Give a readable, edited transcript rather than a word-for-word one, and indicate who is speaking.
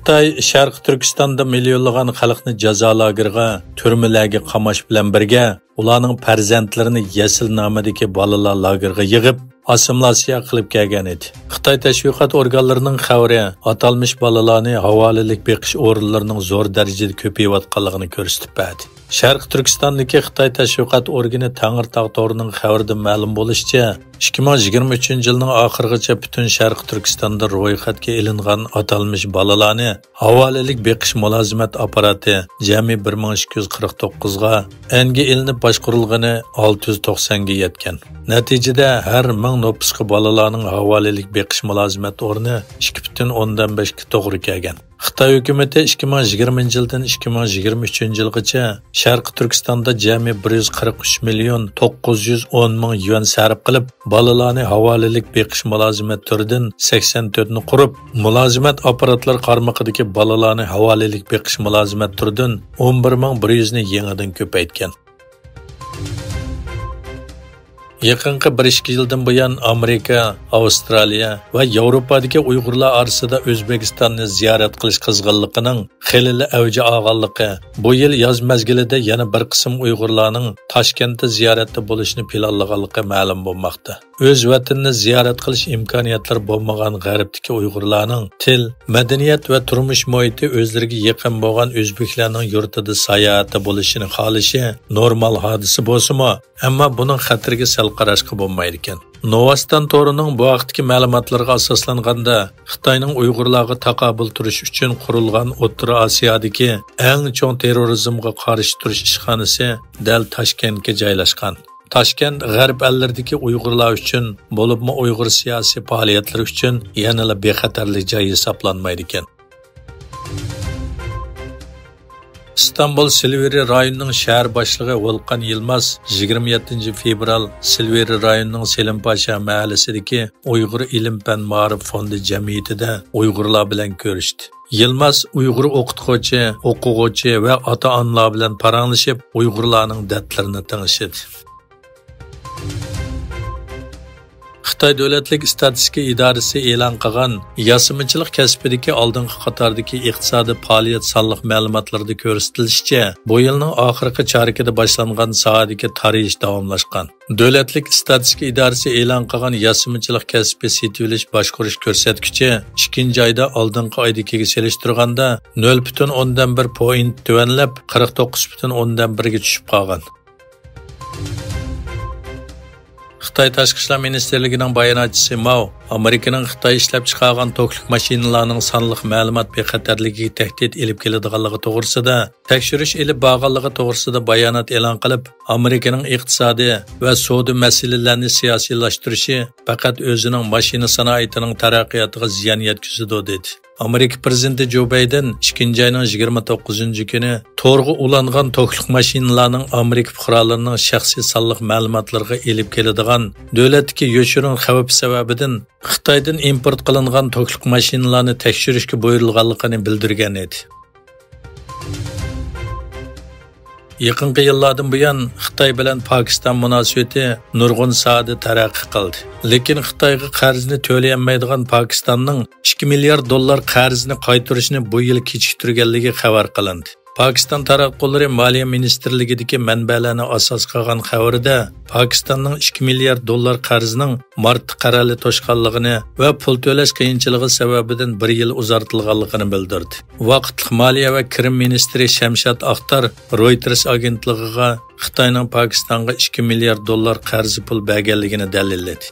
Speaker 1: Xitoy Sharq Turkistonda millionlagan xalqni jazo lageriga, turmalarga qamash bilan birga ularning farzandlarini yasil nomidagi bolalar lageriga yig'ib, assimilyatsiya qilib kelgan edi. Xitoy tashviqot organlarining xabari atalmış bolalarni havolalik beqish o'rinlarining zo'r darajada ko'payayotganligini ko'rsatib berdi. Sharq Turkistondagi Xitoy tashviqot organi Tangirtog' to'rining xabarida ma'lum bo'lishicha, 2023-yilning oxirigacha butun Sharq Turkistonda ro'yxatga ilingan atalmış bolalarni havolalik beqish mulozimat apparati jami 1249 ga, engi ilinib boshqarilgani 690 ga yetgan. Natijada har 1000 nopusqa bolalarning havolalik beqish mulozimat o'rni 2,5 ga to'g'ri kelgan. Xitoy hukumati 2020-yildan 2023-yilgacha Sharq Turkistonda jami 143 million 910 ming yuan sarf qilib, bolalarni havolalik beqish mulozimat turidan 84 ni qurib, mulozimat apparatlari qarmog'idagi bolalarni havolalik beqish mulozimat turidan 11100 ni yangidan ko'paytgan. Yaqinqi 1-2 yildan buyon Amerika, Avstraliya va Yevropadagi Uyg'urlar orasida O'zbekistonni ziyorat qilish qizg'inligining xilili avji olganligi, bu yil yoz mezgilida yana bir qism Uyg'urlarning Toshkentda ziyoratda bo'lishini planlaganligi ma'lum bo'lmoqda. O'z vatanini ziyorat qilish imkoniyatlari bo'lmagan g'arbdagi Uyg'urlarning til, madaniyat va turmush muhiti o'zlariga yaqin bo'lgan o'zbeklarning yurtida sayohatda bo'lishini xohlashi normal hodisa bo'lsa-mu, ammo buning xatarga sal qarashqa bo'lmaydi ekan. Novastan to'rining bu vaqtdagi ma'lumotlarga asoslanganda, Xitoyning Uyg'urlarga taqobil turish uchun qurilgan O'rta Osiyodagi eng chong terrorizmga qarshi turish ishxonasi dal Toshkentga joylashgan. Toshkent g'arb ellardagi Uyg'urlar uchun, bo'libmi Uyg'ur siyosiy faoliyatlari uchun yanada bexatarlik joy hisoblanmaydi ekan. İstanbul Silivri rayonining shahar boshlig'i Volkan Yilmaz 27 fevral Silivri rayonining Selimpaşa mahallasidagi Uyg'ur ilm-fan ma'rif fondi jamiyatida Uyg'urlar bilan ko'rishdi. Yilmaz Uyg'ur o'qituvchi, o'quvchi va ota-onalar bilan paranglashib, Uyg'urlarning dardlarini tinglashdi. Xitoy Davlatlik Statistika idorasi e'lon qilgan yasimichilik kasbidagi oldingi qatordagi iqtisodiy faoliyat sonliq ma'lumotlarida ko'rsatilishicha, bu yilning oxirgi chorakida boshlangan sohadagi tarixiy davomlashgan. Davlatlik Statistika idorasi e'lon qilgan yasimichilik kasbi setilish boshqarish ko'rsatkichi 2-oyda oldingi oydagiga solishtirganda 0,1 point tuvanlab 49,1 ga tushib qolgan. Xitoy Tashqi ishlar ministerligining bayonotchisi Mao, Amerikaning Xitoy ishlab chiqargan toklik mashinalarning sonliq ma'lumot bexatarligiga tahdid elib keladiganligi to'g'risida tekshirish elib borganligi to'g'risida bayonot e'lon qilib, Amerikaning iqtisodiy va savdo masalalarini siyosiylashtirishi faqat o'zining mashina sanoatining taraqqiyotiga ziyon yetkazadi dedi. Amerika prezidenti Joe Biden 2-oyning 29 kuni to'rg'i ulangan toklik mashinalarning Amerika fuqarolarining shaxsiy sonliq ma'lumotlariga elib keladigan davlatdagi yoshirin xavf sababidan Xitoydan import qilingan toklik mashinalarni tekshirishga buyurilganligini bildirgan edi. Yaqinqi yillardan buyon Xitoy bilan Pokiston munosabati nurg'un sohada taraqqiy qildi. Lekin Xitoyga qarzni to'layolmaydigan Pokistonning 2 milliard dollar qarzni qaytarishni bu yil kechiktirganligi xabar qilindi. Pokiston taraqqiyotchilari Moliya ministrligidagi manbalarni asos qilgan xabarida Pokistonning 2 milliard dollar qarzining mart qarali to'shqanligini va pul to'lash qiyinchiligi sababidan 1 yil uzartilganligini bildirdi. Vaqtli Moliya va Kirim ministri Shamshad Akhtar Reuters agentligiga Xitoyning Pokistonga 2 milliard dollar qarzi pul berganligini dalilladi.